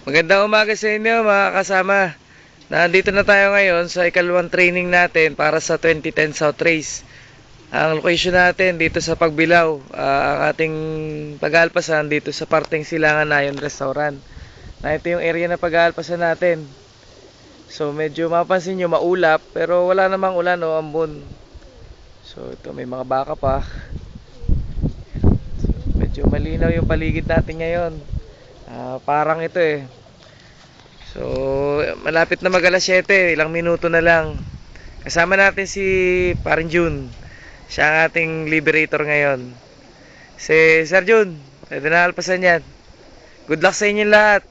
Magandang umaga sa inyo mga kasama. Nandito na tayo ngayon sa ikalawang training natin para sa 2010 South Race. Ang location natin dito sa Pagbilao, ang ating pag-aalpasan dito sa parteng Silangan Nayon Restaurant. Ito yung area na pag-aalpasan natin. So medyo mapansin nyo maulap pero wala namang ulan o ambon. So ito may mga baka pa. So, medyo malinaw yung paligid natin ngayon. Parang ito eh. So, malapit na mag alas 7, ilang minuto na lang. Kasama natin si Parin Jun. Siya ang ating liberator ngayon. Si Sir Jun, pwede na alpasan yan. Good luck sa inyo lahat.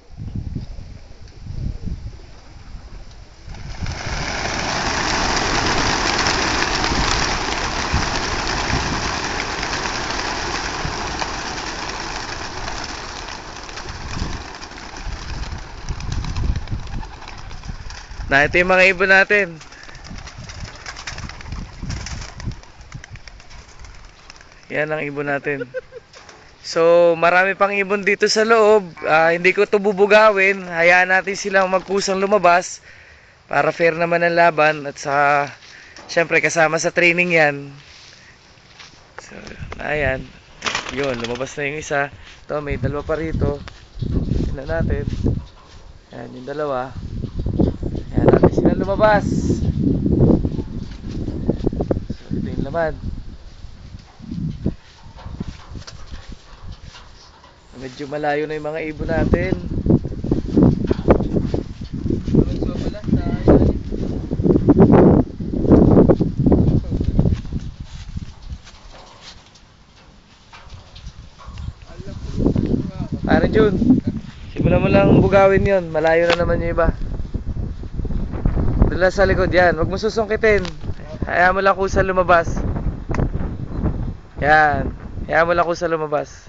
Ito yung mga ibon natin. Yan ang ibon natin. So, marami pang ibon dito sa loob. Hindi ko ito bubugawin. Hayaan natin silang magkusang lumabas para fair naman ang laban. At sa, syempre, kasama sa training yan. So, ayan. Yun, lumabas na yung isa. Ito, may dalawa pa rito. Tignan natin. Ayan, yung dalawa. Ayan natin sila lumabas. So, ito yung laman. Medyo malayo na yung mga ibon natin. Pare Jun, simulan mo lang bugawin yon. Malayo na naman yung iba. Doon sa likod yan. Huwag mo susungkitin. Hayaan mo lang kusa lumabas. Yan. Hayaan mo lang kusa lumabas.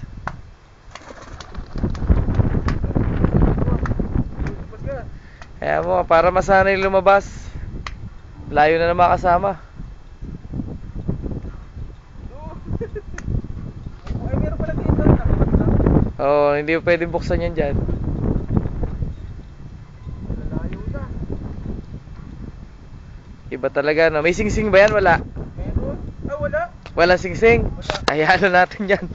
Hayaan mo para masanay lumabas. Layo na naman kasama. Ay, meron pala dito. Oo, hindi pwedeng buksan yan dyan. Layo na. Iba talaga, no? May singsing ba yan? Wala. Meron? Ah, wala. Wala singsing. Hayaan natin yan.